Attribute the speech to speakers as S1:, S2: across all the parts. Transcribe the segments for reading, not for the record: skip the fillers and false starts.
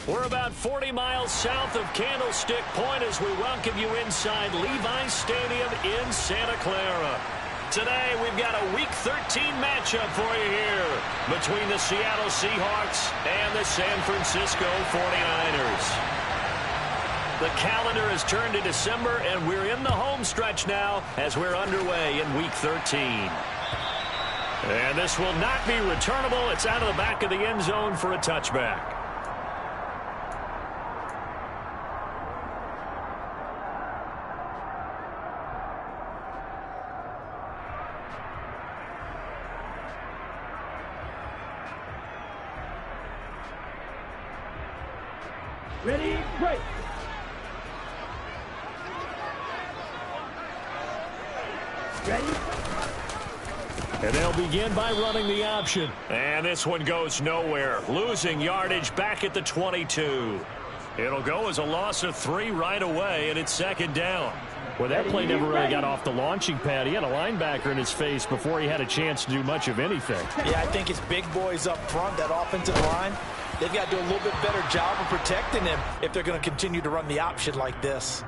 S1: We're about 40 miles south of Candlestick Point as we welcome you inside Levi's Stadium in Santa Clara. Today, we've got a Week 13 matchup for you here between the Seattle Seahawks and the San Francisco 49ers. The calendar has turned to December, and we're in the home stretch now as we're underway in Week 13. And this will not be returnable. It's out of the back of the end zone for a touchback.
S2: Ready, break. Ready.
S1: And they'll begin by running the option. And this one goes nowhere. Losing yardage back at the 22. It'll go as a loss of 3 right away, and it's second down. Well, that play never really got off the launching pad. He had a linebacker in his face before he had a chance to do much of anything.
S3: Yeah, I think it's big boys up front, that offensive line. They've got to do a little bit better job of protecting him if they're going to continue to run the option like this.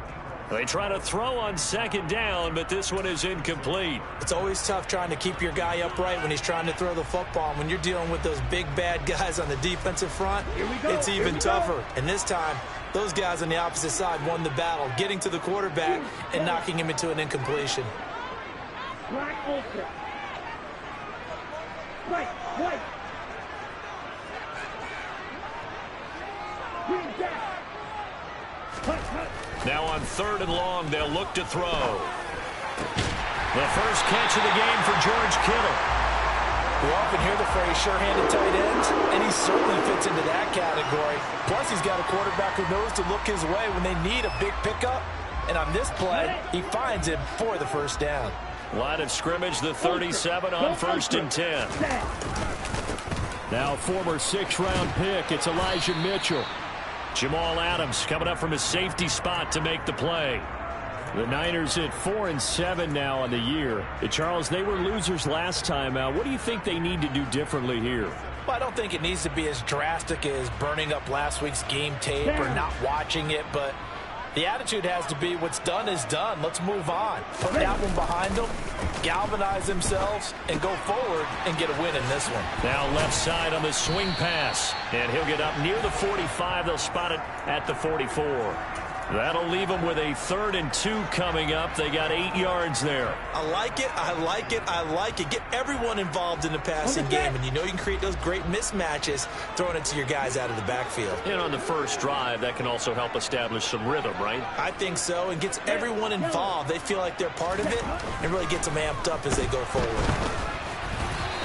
S1: They try to throw on second down, but this one is incomplete.
S3: It's always tough trying to keep your guy upright when he's trying to throw the football. When you're dealing with those big, bad guys on the defensive front, it's even tougher. And this time, those guys on the opposite side won the battle, getting to the quarterback and knocking him into an incompletion.
S2: Black ultra. White, white. Green jack.
S1: Now on 3rd and long, they'll look to throw. The first catch of the game for George Kittle.
S3: We often hear the phrase sure-handed tight ends, and he certainly fits into that category. Plus, he's got a quarterback who knows to look his way when they need a big pickup. And on this play, he finds him for the first down.
S1: Line of scrimmage, the 37 on 1st and 10. Now former 6th-round pick, it's Elijah Mitchell. Jamal Adams coming up from his safety spot to make the play. The Niners at 4-7 now on the year. Charles, they were losers last time out. What do you think they need to do differently here?
S3: Well, I don't think it needs to be as drastic as burning up last week's game tape or not watching it, but the attitude has to be what's done is done. Let's move on. Put that one behind them, galvanize themselves, and go forward and get a win in this one.
S1: Now left side on the swing pass, and he'll get up near the 45. They'll spot it at the 44. That'll leave them with a 3rd and 2 coming up. They got 8 yards there.
S3: I like it, I like it, I like it. Get everyone involved in the passing game, and you know you can create those great mismatches throwing it to your guys out of the backfield.
S1: And on the first drive, that can also help establish some rhythm, right?
S3: I think so, and gets everyone involved. They feel like they're part of it, and really gets them amped up as they go forward.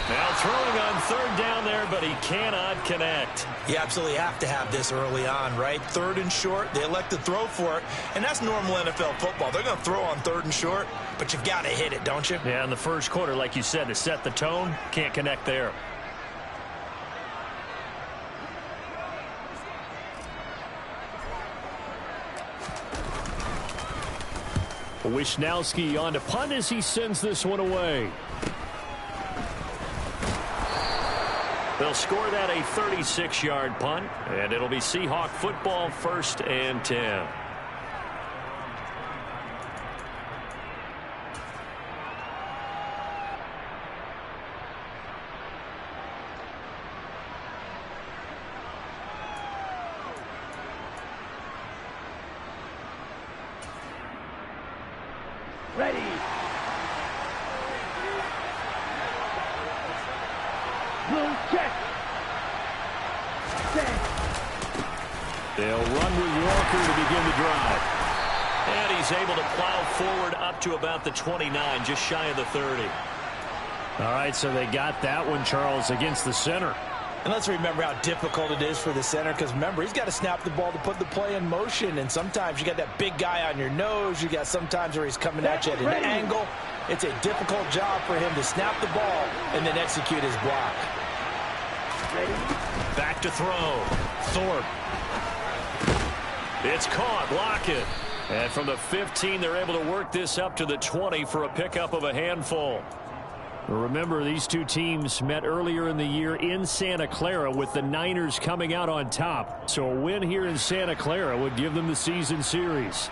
S1: Now throwing on 3rd down there, but he cannot connect.
S3: You absolutely have to have this early on, right? 3rd and short, they elect to throw for it, and that's normal NFL football. They're going to throw on 3rd and short, but you've got to hit it, don't you?
S1: Yeah, in the first quarter, like you said, to set the tone, can't connect there. Wisnowski on to punt as he sends this one away. They'll score that a 36-yard punt, and it'll be Seahawk football, 1st and 10.
S2: Ready. Blue check. Set.
S1: They'll run with Walker to begin the drive. And he's able to plow forward up to about the 29, just shy of the 30. All right, so they got that one, Charles, against the center.
S3: And let's remember how difficult it is for the center, because remember, he's got to snap the ball to put the play in motion, and sometimes you got that big guy on your nose. You got sometimes where he's coming at you at an angle. It's a difficult job for him to snap the ball and then execute his block.
S1: Back to throw. Thorpe. It's caught. Lockett. And from the 15, they're able to work this up to the 20 for a pickup of a handful. Remember, these two teams met earlier in the year in Santa Clara with the Niners coming out on top. So a win here in Santa Clara would give them the season series.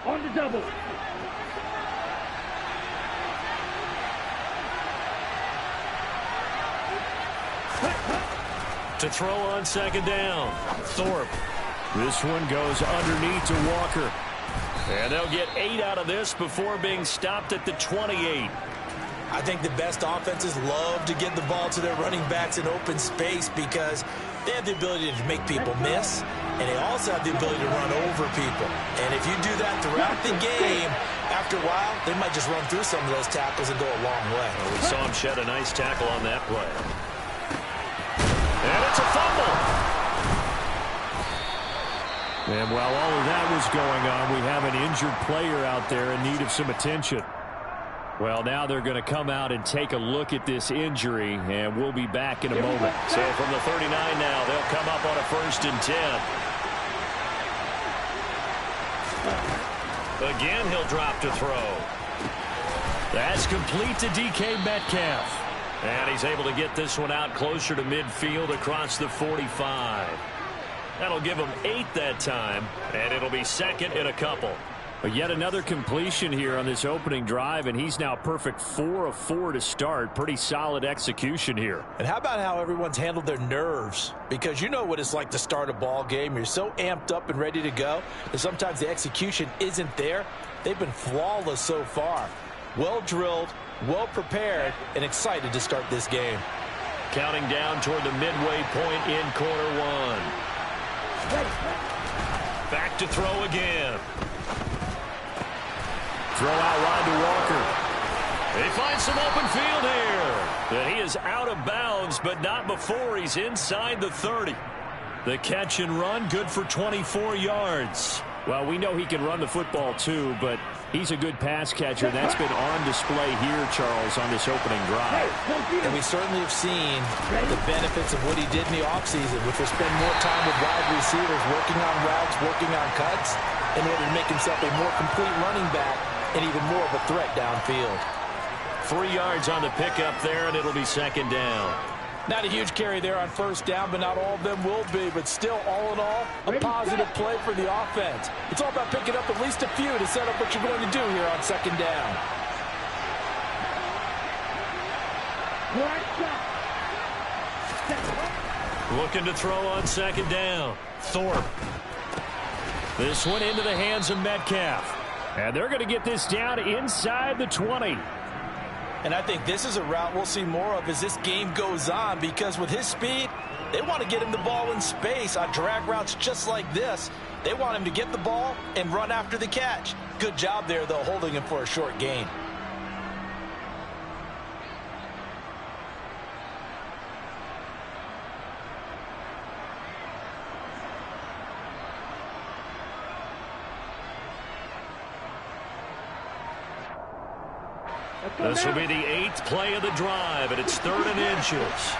S2: On the double.
S1: To throw on second down. Thorpe. This one goes underneath to Walker. And they'll get 8 out of this before being stopped at the 28.
S3: I think the best offenses love to get the ball to their running backs in open space because they have the ability to make people miss, and they also have the ability to run over people. And if you do that throughout the game, after a while, they might just run through some of those tackles and go a long way.
S1: Well, we saw him shed a nice tackle on that play. And it's a fumble. And while all of that was going on, we have an injured player out there in need of some attention. Well, now they're going to come out and take a look at this injury, and we'll be back in a moment. So from the 39 now, they'll come up on a 1st and 10. Again, he'll drop to throw. That's complete to DK Metcalf. And he's able to get this one out closer to midfield across the 45. That'll give him 8 that time, and it'll be second in a couple. But yet another completion here on this opening drive, and he's now perfect 4 of 4 to start. Pretty solid execution here.
S3: And how about how everyone's handled their nerves? Because you know what it's like to start a ball game. You're so amped up and ready to go, and sometimes the execution isn't there. They've been flawless so far. Well drilled, well prepared, and excited to start this game.
S1: Counting down toward the midway point in quarter 1. Back to throw again. Throw out wide to Walker. He finds some open field here. And he is out of bounds, but not before he's inside the 30. The catch and run, good for 24 yards. Well, we know he can run the football too, but he's a good pass catcher. That's been on display here, Charles, on this opening drive.
S3: And we certainly have seen the benefits of what he did in the offseason, which was spend more time with wide receivers, working on routes, working on cuts, in order to make himself a more complete running back and even more of a threat downfield.
S1: 3 yards on the pickup there, and it'll be second down.
S3: Not a huge carry there on first down, but not all of them will be. But still, all in all, a positive play for the offense. It's all about picking up at least a few to set up what you're going to do here on second down.
S1: Looking to throw on second down. Thorpe. This one into the hands of Metcalf. And they're going to get this down inside the 20.
S3: And I think this is a route we'll see more of as this game goes on, because with his speed, they want to get him the ball in space on drag routes just like this. They want him to get the ball and run after the catch. Good job there, though, holding him for a short gain.
S1: This will be the 8th play of the drive, and it's 3rd and inches.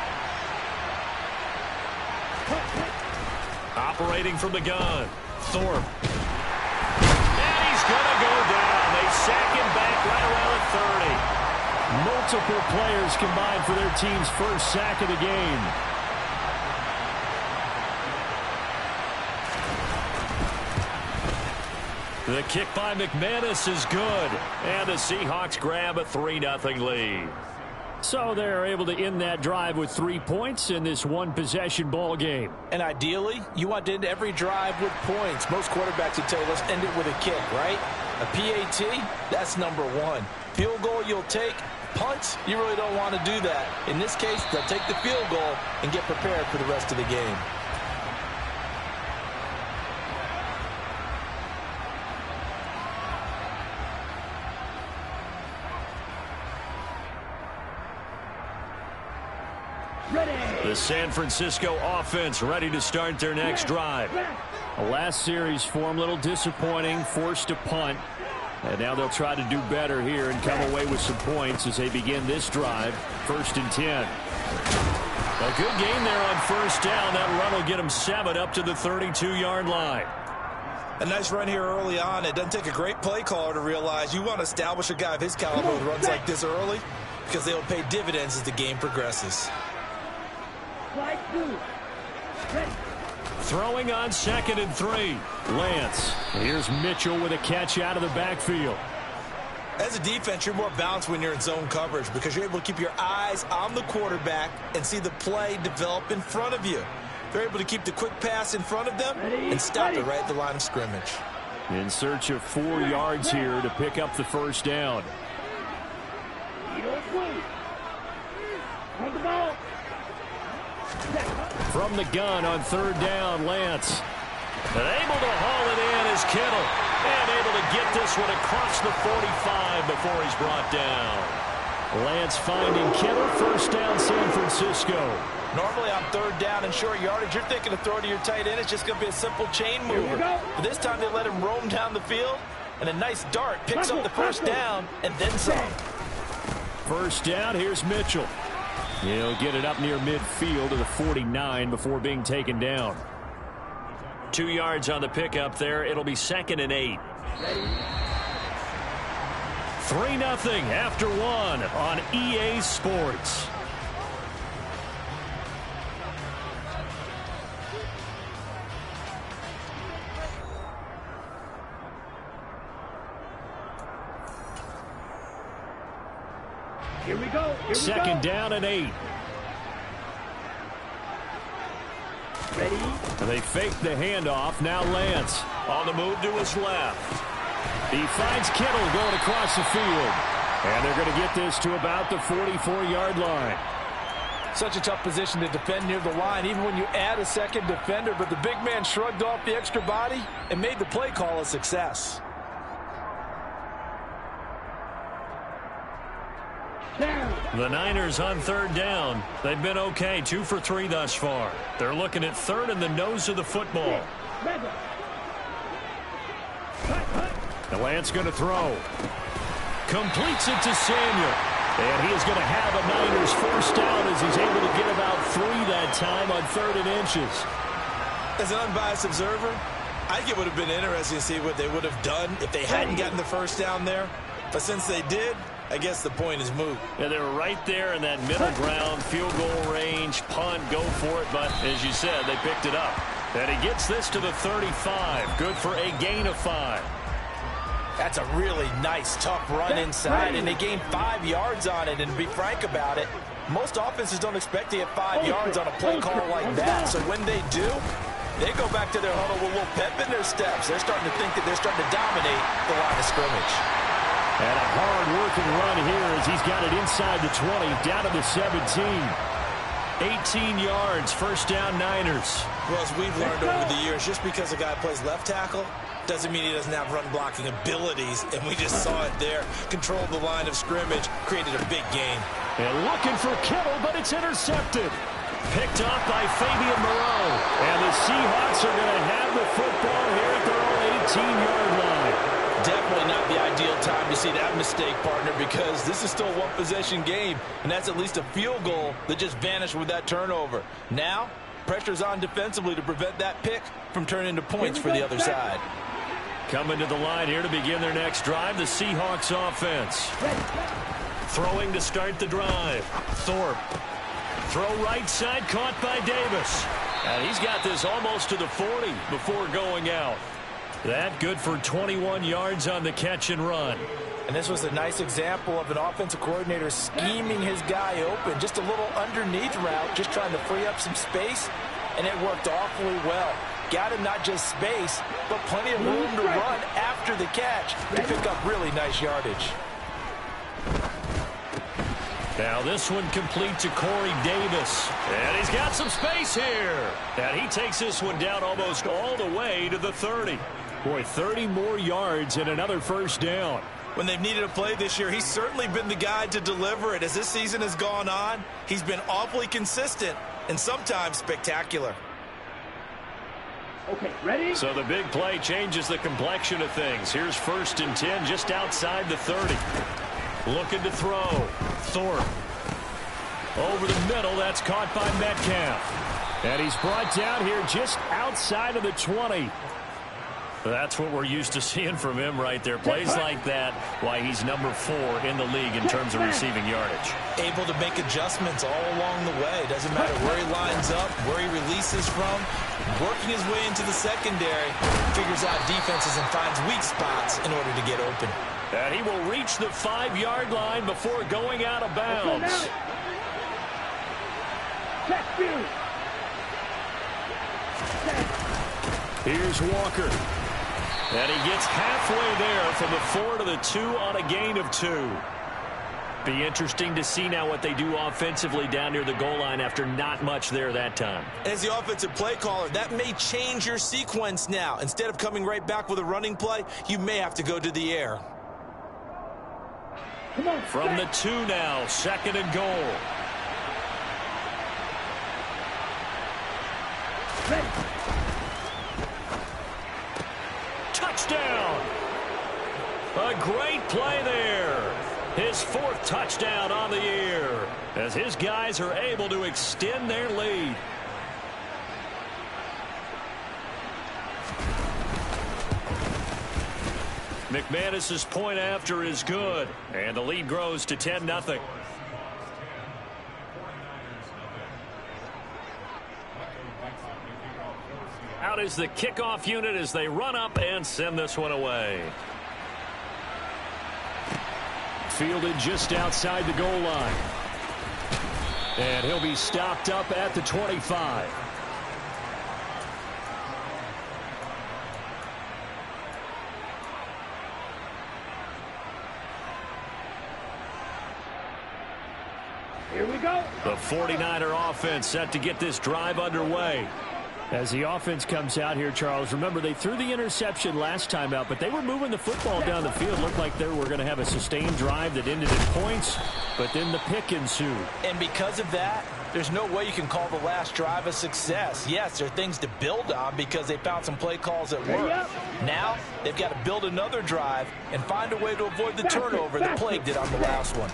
S1: Operating from the gun, Thorpe. And he's going to go down. They sack him back right around the 30. Multiple players combined for their team's first sack of the game. The kick by McManus is good, and the Seahawks grab a 3-0 lead. So they're able to end that drive with 3 points in this one-possession ball game.
S3: And ideally, you want to end every drive with points. Most quarterbacks would tell you, let's end it with a kick, right? A PAT, that's number 1. Field goal you'll take. Punts, you really don't want to do that. In this case, they'll take the field goal and get prepared for the rest of the game.
S1: The San Francisco offense ready to start their next drive. The last series for them, a little disappointing, forced to punt. And now they'll try to do better here and come away with some points as they begin this drive. 1st and 10. A good game there on first down. That run will get them 7 up to the 32-yard line.
S4: A nice run here early on. It doesn't take a great play caller to realize you want to establish a guy of his caliber who runs like this early because they'll pay dividends as the game progresses.
S2: Slide 2. Ready.
S1: Throwing on 2nd and 3. Lance. Here's Mitchell with a catch out of the backfield.
S4: As a defense, you're more balanced when you're in zone coverage because you're able to keep your eyes on the quarterback and see the play develop in front of you. They're able to keep the quick pass in front of them and stop it right at the line of scrimmage.
S1: In search of 4 yards here to pick up the first down.
S2: On the ball.
S1: From the gun on 3rd down, Lance. And able to haul it in is Kittle. And able to get this one across the 45 before he's brought down. Lance finding Kittle. First down, San Francisco.
S3: Normally on 3rd down and short yardage, you're thinking to throw to your tight end. It's just going to be a simple chain mover. But this time they let him roam down the field. And a nice dart picks up the first down and then some.
S1: First down, here's Mitchell. He'll get it up near midfield to the 49 before being taken down. 2 yards on the pickup there. It'll be 2nd and 8. 3-0 after 1 on EA Sports.
S2: Here we go.
S1: Second down and 8.
S2: Ready.
S1: They fake the handoff. Now Lance on the move to his left. He finds Kittle going across the field. And they're going to get this to about the 44-yard line.
S3: Such a tough position to defend near the line, even when you add a second defender. But the big man shrugged off the extra body and made the play call a success.
S1: The Niners on 3rd down. They've been okay, 2 for 3 thus far. They're looking at 3rd in the nose of the football. The Lance going to throw. Completes it to Samuel. And he is going to have a Niners first down as he's able to get about 3 that time on 3rd and inches.
S4: As an unbiased observer, I think it would have been interesting to see what they would have done if they hadn't gotten the first down there. But since they did, I guess the point is moot.
S1: Yeah, they were right there in that middle ground, field goal range, punt, go for it. But as you said, they picked it up. And he gets this to the 35. Good for a gain of 5.
S3: That's a really nice, tough run inside, and they gained 5 yards on it. And to be frank about it, most offenses don't expect to get 5 yards on a play call like that. So when they do, they go back to their huddle with a little pep in their steps. They're starting to think that they're starting to dominate the line of scrimmage.
S1: And a hard-working run here as he's got it inside the 20, down to the 17. 18 yards, first down Niners.
S4: Well, as we've learned over the years, just because a guy plays left tackle doesn't mean he doesn't have run-blocking abilities, and we just saw it there. Controlled the line of scrimmage, created a big gain.
S1: And looking for Kittle, but it's intercepted. Picked up by Fabian Moreau. And the Seahawks are going to have the football here at their own 18-yard line.
S3: Definitely not the ideal time to see that mistake, partner, because this is still a one-possession game, and that's at least a field goal that just vanished with that turnover. Now, pressure's on defensively to prevent that pick from turning into points for the other side.
S1: Coming to the line here to begin their next drive, the Seahawks offense. Throwing to start the drive. Thorpe. Throw right side, caught by Davis. And he's got this almost to the 40 before going out. That good for 21 yards on the catch and run.
S3: And this was a nice example of an offensive coordinator scheming his guy open. Just a little underneath route, just trying to free up some space, and it worked awfully well. Got him not just space, but plenty of room to run after the catch to pick up really nice yardage.
S1: Now this one complete to Corey Davis. And he's got some space here. And he takes this one down almost all the way to the 30. Boy, 30 more yards and another first down.
S4: When they've needed a play this year, he's certainly been the guy to deliver it. As this season has gone on, he's been awfully consistent and sometimes spectacular.
S2: Okay, ready?
S1: So the big play changes the complexion of things. Here's 1st and 10 just outside the 30. Looking to throw. Thorpe. Over the middle, that's caught by Metcalf. And he's brought down here just outside of the 20. That's what we're used to seeing from him right there. Plays like that, why he's number 4 in the league in terms of receiving yardage.
S4: Able to make adjustments all along the way. Doesn't matter where he lines up, where he releases from. Working his way into the secondary, figures out defenses and finds weak spots in order to get open.
S1: And he will reach the 5-yard line before going out of bounds. Here's Walker. And he gets halfway there from the 4 to the 2 on a gain of 2. Be interesting to see now what they do offensively down near the goal line after not much there that time.
S4: As the offensive play caller, that may change your sequence now. Instead of coming right back with a running play, you may have to go to the air.
S1: From the 2 now, 2nd and goal. Touchdown! A great play there. His 4th touchdown on the year as his guys are able to extend their lead. McManus's point after is good, and the lead grows to 10-0. Out is the kickoff unit as they run up and send this one away. Fielded just outside the goal line. And he'll be stopped up at the 25.
S2: Here we go.
S1: The 49er offense set to get this drive underway. As the offense comes out here, Charles, remember they threw the interception last time out, but they were moving the football down the field. Looked like they were going to have a sustained drive that ended in points, but then the pick ensued.
S3: And because of that, there's no way you can call the last drive a success. Yes, there are things to build on because they found some play calls that work. Now they've got to build another drive and find a way to avoid the turnover that plagued it on the last one.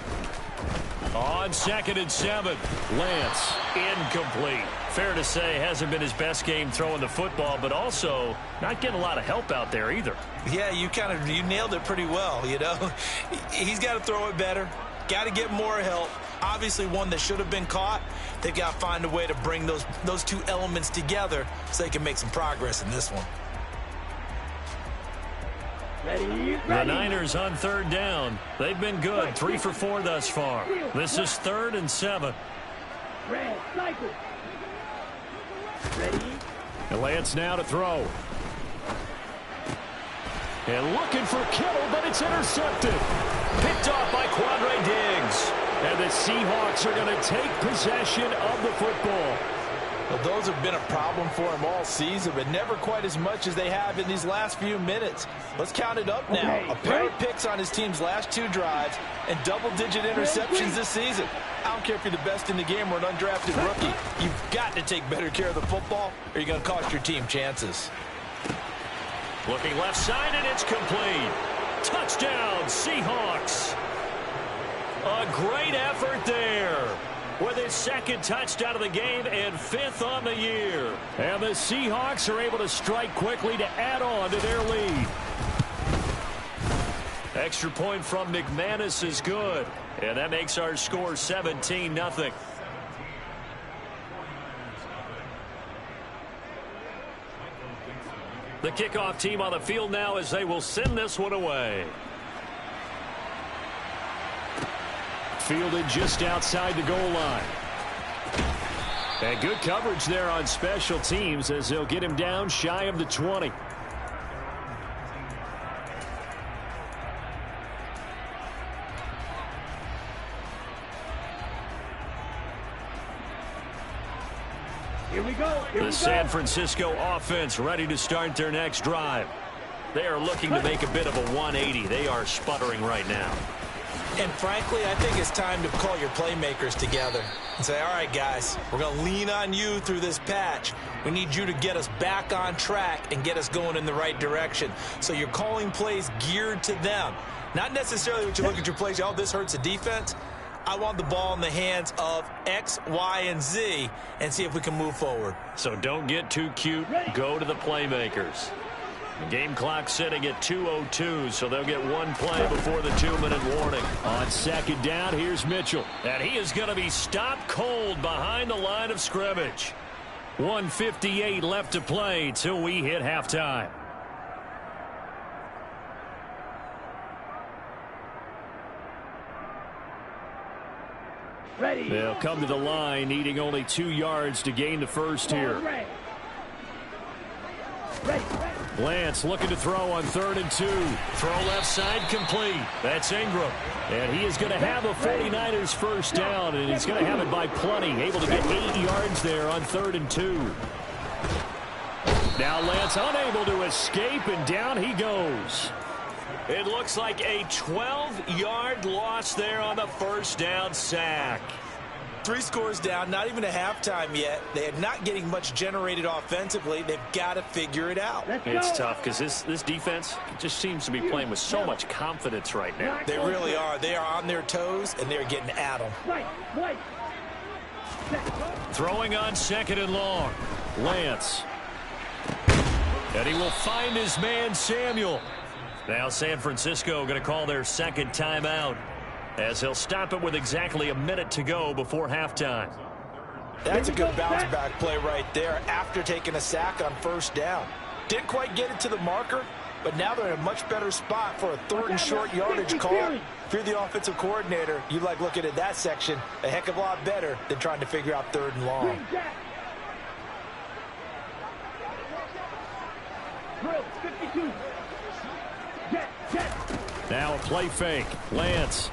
S1: On 2nd and 7, Lance incomplete. Fair to say hasn't been his best game throwing the football, but also not getting a lot of help out there either.
S4: Yeah, you nailed it pretty well, you know. He's got to throw it better. Got to get more help. Obviously one that should have been caught. They've got to find a way to bring those two elements together so they can make some progress in this one.
S1: The Niners on 3rd down. They've been good, 3 for 4 thus far. This is 3rd and 7.
S2: Red, cycle. Ready?
S1: And Lance now to throw. And looking for Kittle, but it's intercepted. Picked off by Quandre Diggs. And the Seahawks are going to take possession of the football.
S3: Well, those have been a problem for him all season, but never quite as much as they have in these last few minutes. Let's count it up now. A pair of picks on his team's last 2 drives and double-digit interceptions this season. I don't care if you're the best in the game or an undrafted rookie. You've got to take better care of the football or you're going to cost your team chances.
S1: Looking left side, and it's complete. Touchdown, Seahawks. A great effort there. With his 2nd touchdown of the game and 5th on the year. And the Seahawks are able to strike quickly to add on to their lead. Extra point from McManus is good. And that makes our score 17-0. The kickoff team on the field now as they will send this one away. Fielded just outside the goal line. And good coverage there on special teams as they'll get him down shy of the 20.
S2: Here we go.
S1: The San Francisco offense ready to start their next drive. They are looking to make a bit of a 180. They are sputtering right now.
S4: And frankly, I think it's time to call your playmakers together and say, all right, guys, we're going to lean on you through this patch. We need you to get us back on track and get us going in the right direction. So you're calling plays geared to them. Not necessarily when you look at your plays, oh, this hurts the defense. I want the ball in the hands of X, Y, and Z and see if we can move forward.
S1: So don't get too cute. Go to the playmakers. The game clock sitting at 2:02, so they'll get one play before the 2-minute warning. On second down, here's Mitchell. And he is going to be stopped cold behind the line of scrimmage. 1:58 left to play till we hit halftime.
S2: Ready.
S1: They'll come to the line needing only 2 yards to gain the first here.
S2: Ready.
S1: Lance looking to throw on 3rd and 2. Throw left side complete. That's Ingram. And he is going to have a 49ers first down, and he's going to have it by plenty. Able to get 8 yards there on 3rd and 2. Now Lance unable to escape, and down he goes. It looks like a 12-yard loss there on the first down sack.
S4: 3 scores down, not even a halftime yet. They are not getting much generated offensively. They've got to figure it out.
S1: It's tough because this defense just seems to be playing with so much confidence right now.
S4: They really are. They are on their toes, and they're getting at them.
S1: Throwing on 2nd and long. Lance. And he will find his man, Samuel. Now San Francisco going to call their second timeout, as he'll stop it with exactly a minute to go before halftime.
S4: That's a good bounce-back play right there after taking a sack on first down. Didn't quite get it to the marker, but now they're in a much better spot for a 3rd and short yardage call. If you're the offensive coordinator, you like looking at that section a heck of a lot better than trying to figure out 3rd and long.
S2: Drill 52.
S1: Now a play fake. Lance.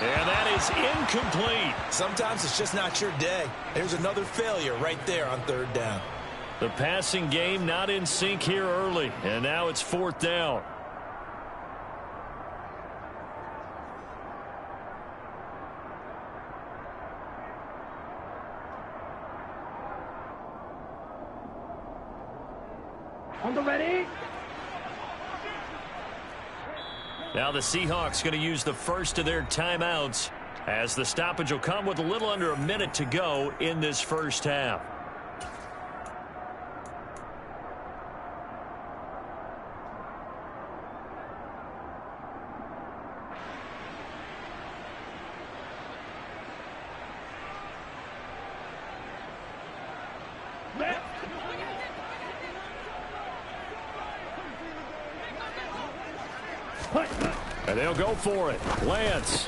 S1: And that is incomplete.
S4: Sometimes it's just not your day. There's another failure right there on 3rd down.
S1: The passing game not in sync here early, and now it's 4th down.
S2: On the ready.
S1: Now the Seahawks going to use the first of their timeouts, as the stoppage will come with a little under a minute to go in this first half. And they'll go for it. Lance.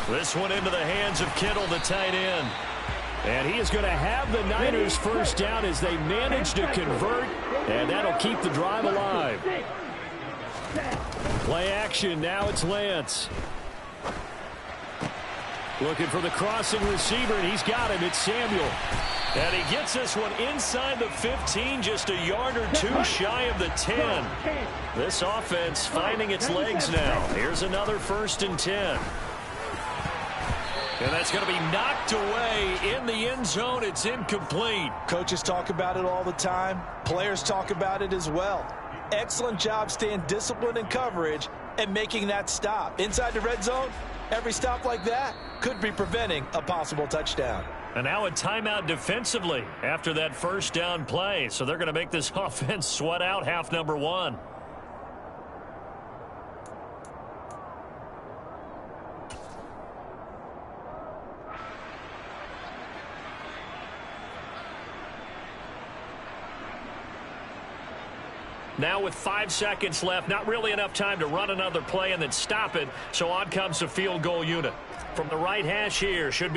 S1: This one into the hands of Kittle, the tight end. And he is going to have the Niners first down as they manage to convert, and that'll keep the drive alive. Play action. Now it's Lance. Looking for the crossing receiver, and he's got him. It's Samuel. And he gets this one inside the 15, just a yard or two shy of the 10. This offense finding its legs now. Here's another 1st and 10. And that's going to be knocked away in the end zone. It's incomplete.
S4: Coaches talk about it all the time. Players talk about it as well. Excellent job staying disciplined in coverage and making that stop. Inside the red zone, every stop like that could be preventing a possible touchdown.
S1: And now a timeout defensively after that first down play. So they're going to make this offense sweat out half number 1. Now with 5 seconds left, not really enough time to run another play and then stop it. So on comes the field goal unit. From the right hash here, should be